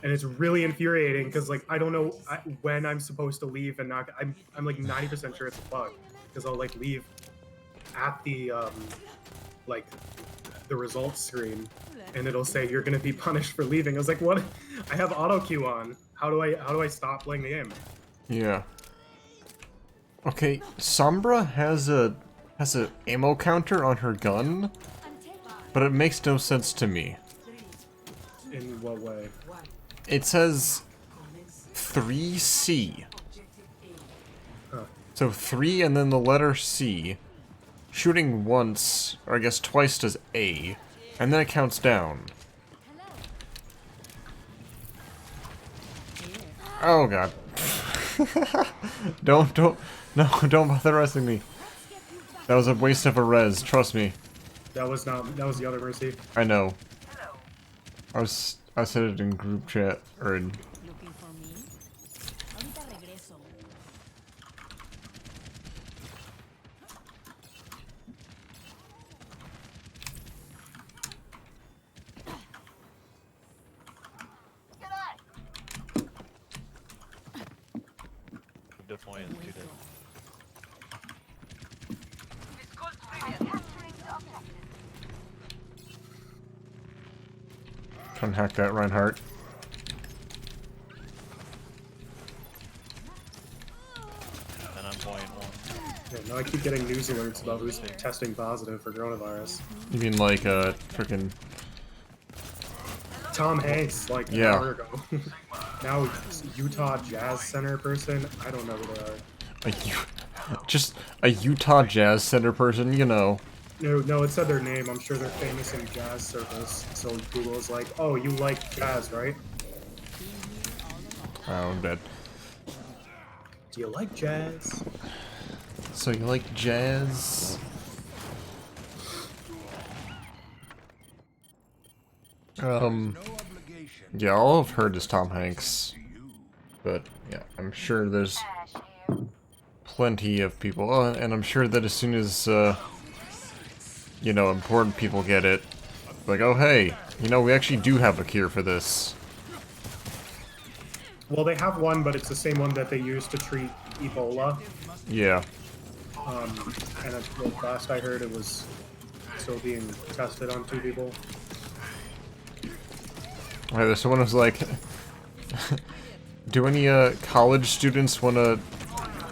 and it's really infuriating because like I don't know when I'm supposed to leave and not. I'm like 90% sure it's a bug because I'll like leave at the like the results screen, and it'll say you're gonna be punished for leaving. I was like, what? I have auto queue on. How do I stop playing the game? Yeah. Okay, Sombra has a ammo counter on her gun, but it makes no sense to me. In what way? It says 3C. Huh. So 3 and then the letter C. Shooting once, or I guess twice, does A, and then it counts down. Oh god. don't don't bother resting me. That was a waste of a res, trust me. That was the other Mercy. I know. I said it in group chat, or in... Looking for me? Ahorita regreso. Definitely is too dead. Trying to hack that Reinhardt. And I'm point one. Yeah, now I keep getting news alerts about who's testing positive for coronavirus. You mean like, frickin'... Tom Hanks, like an Yeah. hour ago. Now Utah Jazz Center person. I don't know who they are. Just a Utah Jazz Center person, you know. No, it said their name. I'm sure they're famous in jazz circles. So Google's like, oh, you like jazz, right? Oh, I'm dead. Do you like jazz? So you like jazz? Yeah, all I've heard is Tom Hanks. But, yeah, I'm sure there's plenty of people. Oh, and I'm sure that as soon as, you know, important people get it, like, oh, hey, you know, we actually do have a cure for this. Well, they have one, but it's the same one that they used to treat Ebola. Yeah. And at the last I heard, it was still being tested on 2 people. Alright, someone was like, do any college students want to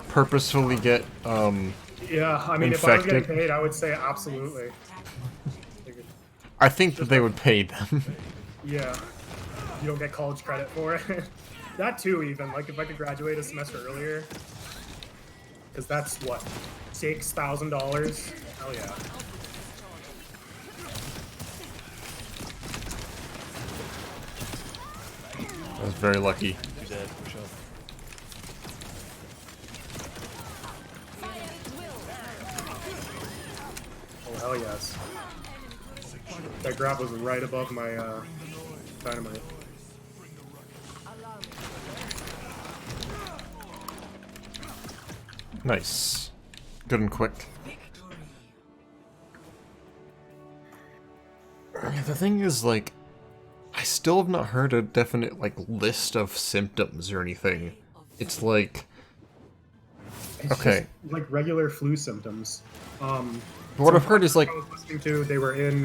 purposefully get Yeah, I mean, if I was getting paid, I would say absolutely. I think that they would pay them. Yeah, you don't get college credit for it. That too, even like if I could graduate a semester earlier, because that's what, $6,000. Hell yeah. I was very lucky. Too dead, push up. Oh hell yes. That grab was right above my dynamite. Nice. Good and quick. Yeah, the thing is, like, I still have not heard a definite, like, list of symptoms or anything. It's like... It's okay. just, like regular flu symptoms. What I've heard is, like... I was listening to, they were in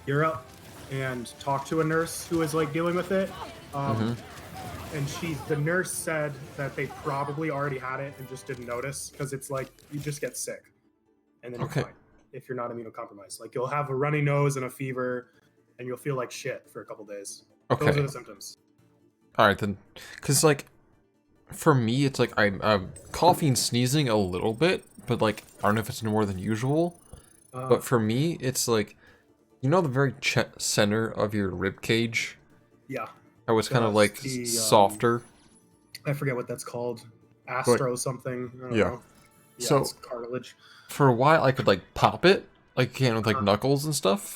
Europe and talked to a nurse who was, like, dealing with it. And the nurse said that they probably already had it and just didn't notice, because it's like, you just get sick. And then you're fine, if you're not immunocompromised. Like, you'll have a runny nose and a fever, and you'll feel like shit for a couple days. Okay. Those are the symptoms. Alright then. Because, like, for me, it's like, I'm coughing, sneezing a little bit, but, like, I don't know if it's more than usual. But for me, it's like, you know the very center of your rib cage? Yeah. How it's kind of like softer. I forget what that's called. Astro something. I don't know. Yeah, So it's cartilage. For a while, I could like pop it, like with like knuckles and stuff,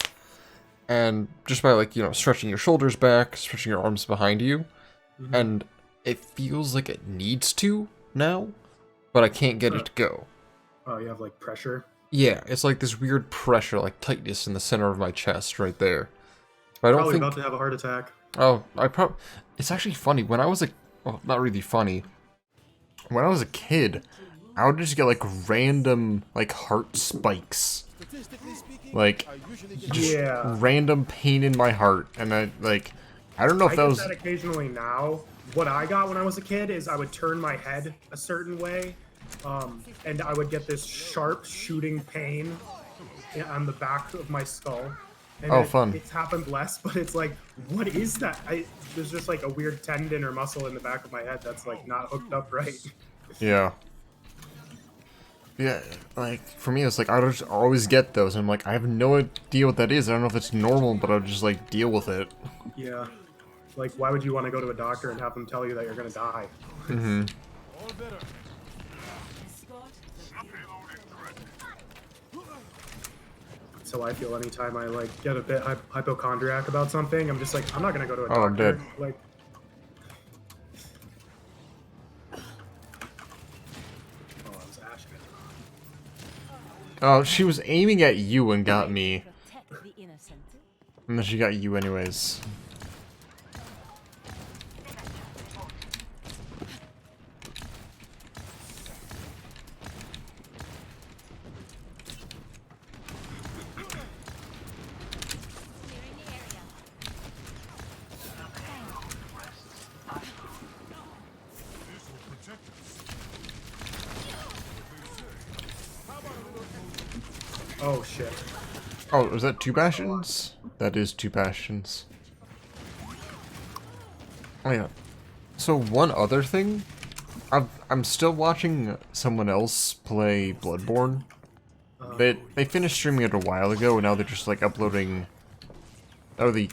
and just by like stretching your shoulders back, stretching your arms behind you, and it feels like it needs to now, but I can't get it to go. Oh, you have like pressure. Yeah, it's like this weird pressure, like tightness in the center of my chest right there. But I don't Probably think... about to have a heart attack. Oh, it's actually funny. When I was well, not really funny. When I was a kid, I would just get like random like heart spikes. Like just Yeah. random pain in my heart, and I don't know if I that get was that occasionally now. What I got when I was a kid is I would turn my head a certain way, and I would get this sharp shooting pain on the back of my skull. And oh fun. it's happened less, but it's like, what is that? There's just like a weird tendon or muscle in the back of my head that's like not hooked up right. Yeah. Yeah, like, for me, it's like, I would just always get those, and I'm like, I have no idea what that is, I don't know if it's normal, but I'll just, like, deal with it. Yeah. Like, why would you want to go to a doctor and have them tell you that you're gonna die? Mm-hmm. So I feel anytime I, like, get a bit hypochondriac about something, I'm just like, I'm not gonna go to a Oh, I'm doctor. dead. Like, Oh, she was aiming at you and got me. And then she got you anyways. oh shit. Oh, was that 2 bastions? That is 2 bastions. Oh yeah. So one other thing, I'm still watching someone else play Bloodborne. They finished streaming it a while ago, and now they're just like uploading the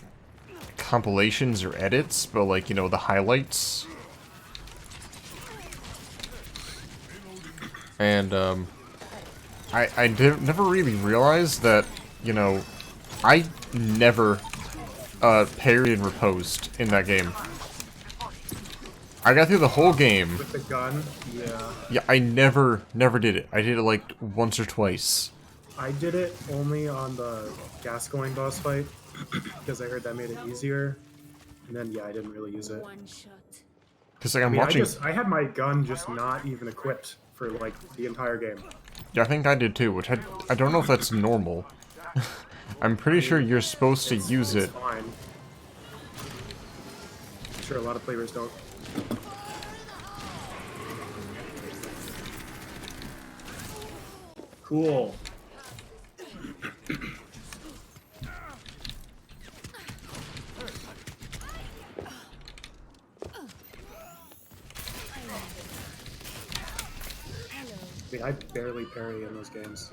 compilations or edits, but like, you know, the highlights. And I never really realized that, you know, I never parried and riposted in that game. I got through the whole game. With the gun? Yeah. Yeah, I never did it. I did it like once or twice. I did it only on the Gascoigne boss fight, because I heard that made it easier. And then, yeah, I didn't really use it. Because like, I'm watching... I had my gun just not even equipped for, like, the entire game. Yeah, I think I did too, which I don't know if that's normal. I'm pretty sure you're supposed to use it. It's fine. I'm sure a lot of players don't. Cool. I mean, I barely parry in those games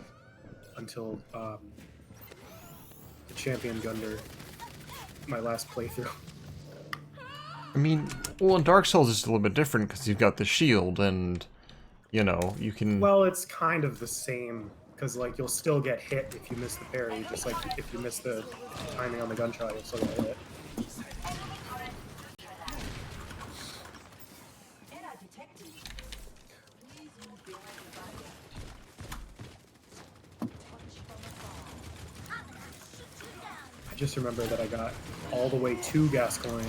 until the Champion Gunder, my last playthrough. I mean, well, in Dark Souls it's a little bit different because you've got the shield and, you know, you can... Well, it's kind of the same, because, like, you'll still get hit if you miss the parry, just like if you miss the timing on the gunshot, you'll still get hit. I just remember that I got all the way to Gascoigne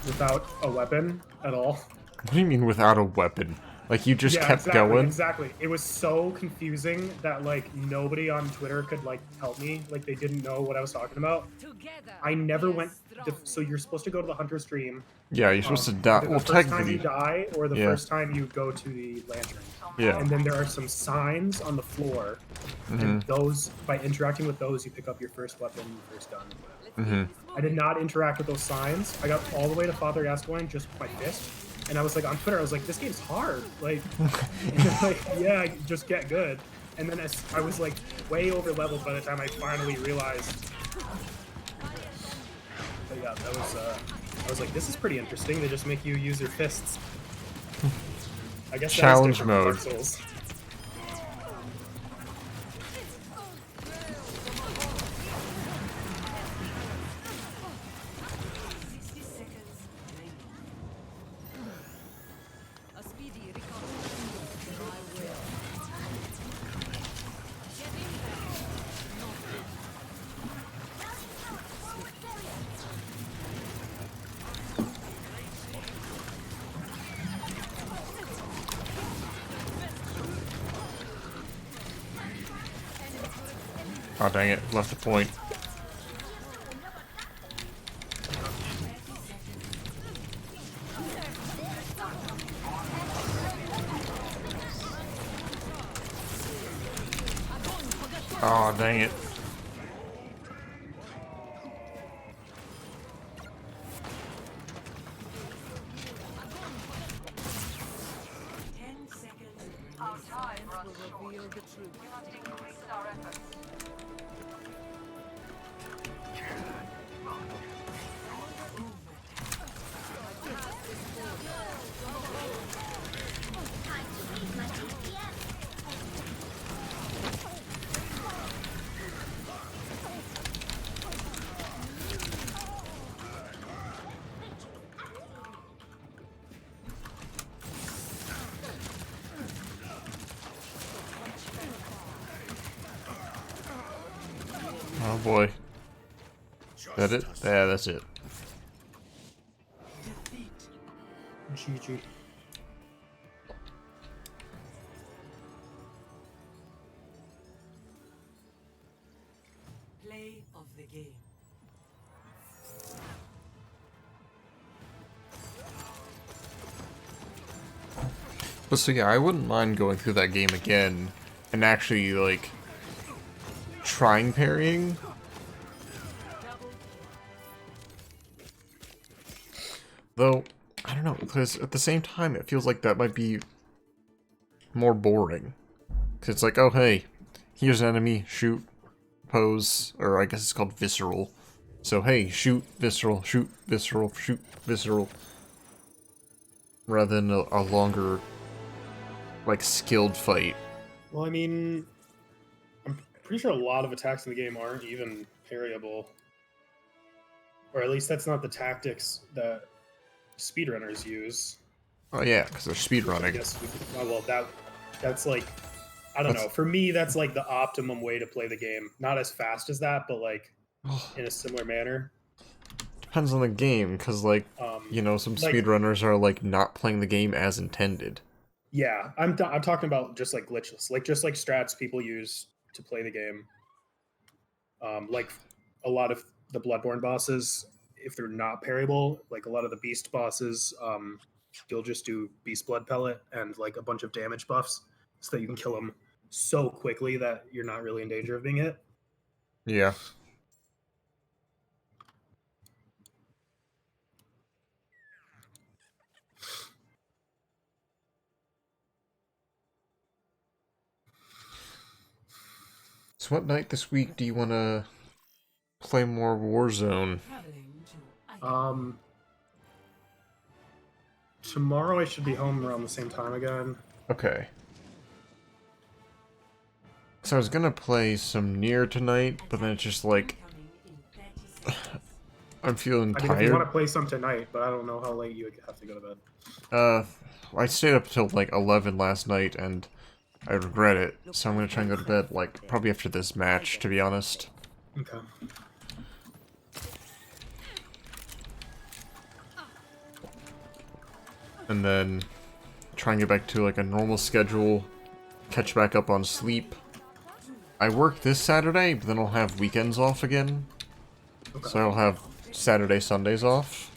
without a weapon at all. What do you mean without a weapon? Like, you just kept exactly, going? Exactly. It was so confusing that, like, nobody on Twitter could, like, help me. Like, they didn't know what I was talking about. I never went... So you're supposed to go to the Hunter stream. Yeah, you're supposed to die. Well, the first time technically... you die, or the yeah. first time you go to the lantern. Yeah. And then there are some signs on the floor. And those, by interacting with those, you pick up your first weapon, your first gun. I did not interact with those signs. I got all the way to Father Gascoigne just with my fist. And I was like, on Twitter, I was like, this game's hard. Like, like, yeah, just get good. And then I was like way over leveled by the time I finally realized. But yeah, that was, I was like, this is pretty interesting. They just make you use your fists. I guess challenge mode. Dark Souls. Oh dang it, left the point. Oh dang it. Oh boy. That it? Yeah, that's it. GG. Play of the game. But so yeah, I wouldn't mind going through that game again and actually like trying parrying. Though, I don't know, because at the same time it feels like that might be more boring. Because it's like, oh hey, here's an enemy, shoot, pose, or I guess it's called visceral. So hey, shoot, visceral, shoot, visceral, shoot, visceral. Rather than a longer, like, skilled fight. Well, I mean, I'm pretty sure a lot of attacks in the game aren't even parryable. Or at least that's not the tactics that speedrunners use. Oh yeah, because they're I speedrunning. guess that's like, I don't know. For me, that's like the optimum way to play the game. Not as fast as that, but like in a similar manner. Depends on the game, because like, you know, some like- speedrunners are like not playing the game as intended. Yeah, I'm talking about just like glitchless, like just like strats people use to play the game. Like a lot of the Bloodborne bosses, if they're not parryable, like a lot of the Beast bosses, you'll just do Beast Blood Pellet and like a bunch of damage buffs so that you can kill them so quickly that you're not really in danger of being hit. Yeah. So what night this week do you want to play more Warzone? Tomorrow I should be home around the same time again. Okay. So I was gonna play some Nier tonight, but then it's just like, I'm feeling I mean, if you want to tired. play some tonight, but I don't know how late you would have to go to bed. I stayed up till like 11 last night, and I regret it, so I'm gonna try and go to bed, like, probably after this match, to be honest. Okay. And then try and get back to, like, a normal schedule, catch back up on sleep. I work this Saturday, but then I'll have weekends off again. Okay. So I'll have Saturday, Sundays off.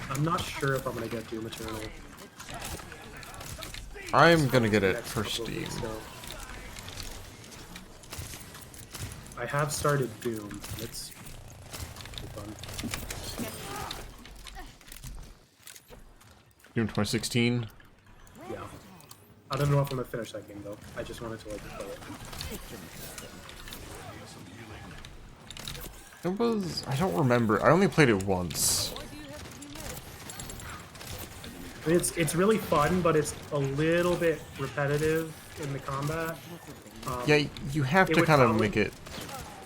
I'm not sure if I'm gonna get Doom Eternal. I'm gonna get it next for couple of Steam. weeks, so. I have started Doom. It's fun. Doom 2016. Yeah. I don't know if I'm gonna finish that game though. I just wanted to like play it. It was... I don't remember. I only played it once. It's really fun, but it's a little bit repetitive in the combat. Yeah, you have it to would kind of probably- make it...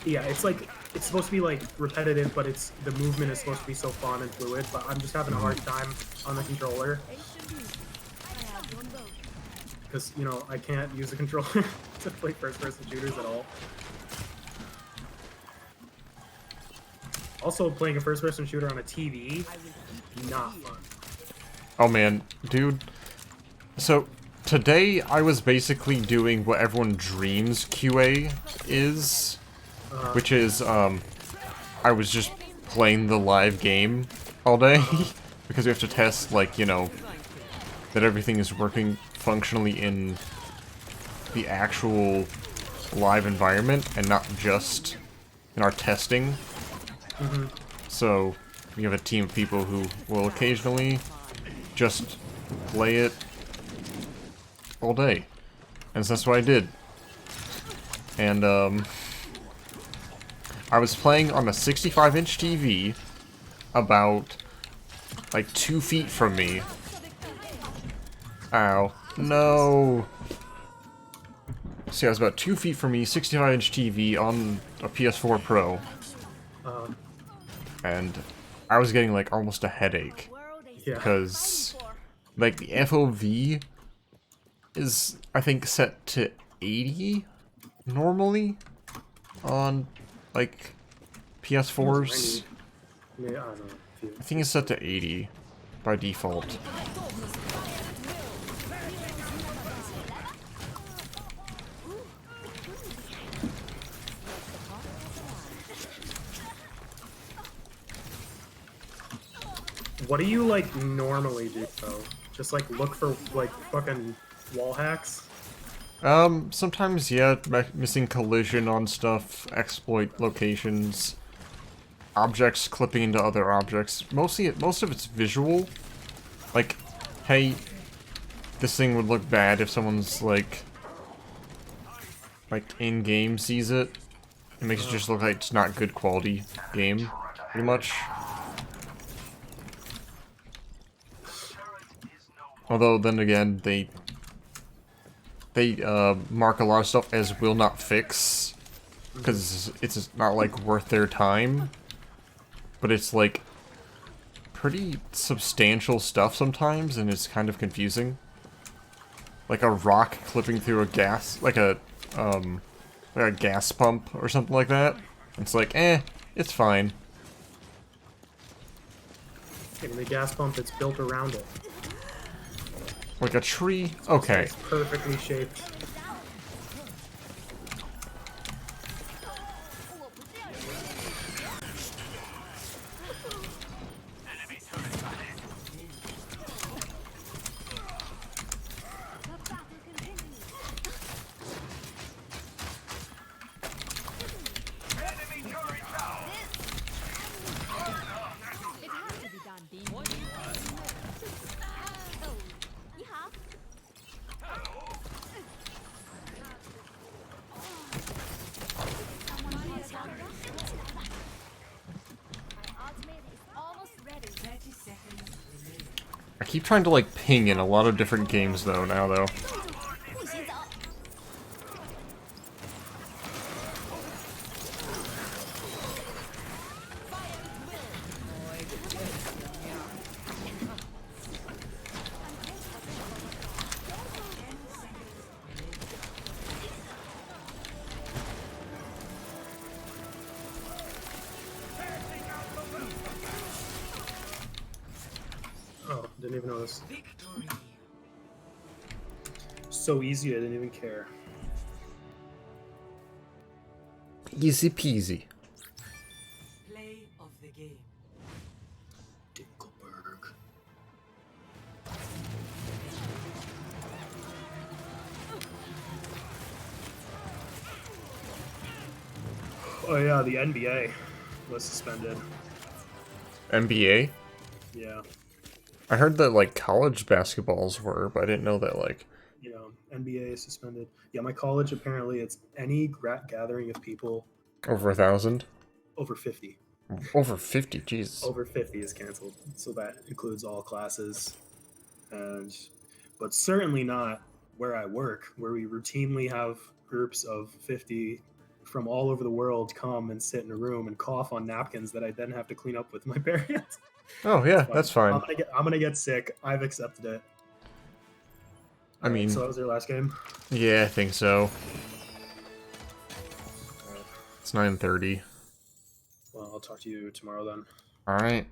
Yeah, it's like it's supposed to be like repetitive, but it's the movement is supposed to be so fun and fluid. But I'm just having a hard time on the controller because you know I can't use a controller to play first-person shooters at all. Also, playing a first-person shooter on a TV, not fun. Oh man, dude. So, today I was basically doing what everyone dreams QA is. Which is, I was just playing the live game all day. Because we have to test, like, you know, that everything is working functionally in the actual live environment and not just in our testing. So, we have a team of people who will occasionally just play it all day. And so that's what I did. And, I was playing on a 65-inch TV about, like, 2 feet from me. Ow. No! See, I was about 2 feet from me, 65-inch TV on a PS4 Pro. And I was getting, like, almost a headache. Yeah. Because, like, the FOV is, I think, set to 80 normally on, like, PS4s. Yeah, I don't know. I think it's set to 80 by default. What do you, like, normally do, though? Just, like, look for, like, fucking wall hacks? Sometimes, yeah, missing collision on stuff, exploit locations, objects clipping into other objects. Most of it's visual. Like, hey, this thing would look bad if someone's, like in-game sees it. It makes it just look like it's not good quality game, pretty much. Although, then again, they mark a lot of stuff as will not fix, because it's not, like, worth their time. But it's, like, pretty substantial stuff sometimes, and it's kind of confusing. Like a rock clipping through a gas, like a gas pump or something like that. It's like, it's fine. In the gas pump, it's built around it. Like a tree? Okay. It's perfectly shaped. I keep trying to, like, ping in a lot of different games, though, now, though. Oh, didn't even notice. So easy, I didn't even care. Easy peasy. Play of the game. Dinkelberg. Oh yeah, the NBA was suspended. NBA? Yeah. I heard that, like, college basketballs were, but I didn't know that, like... You know, NBA is suspended. Yeah, my college, apparently, it's any gathering of people Over 1,000? over 50. Over 50, Jesus. Over 50 is canceled. So that includes all classes. But certainly not where I work, where we routinely have groups of 50 from all over the world come and sit in a room and cough on napkins that I then have to clean up with my bare hands. Oh, yeah, that's fine. I'm gonna get sick. I've accepted it. I mean... So that was your last game? Yeah, I think so. It's 9:30. Well, I'll talk talk to you tomorrow then. All right.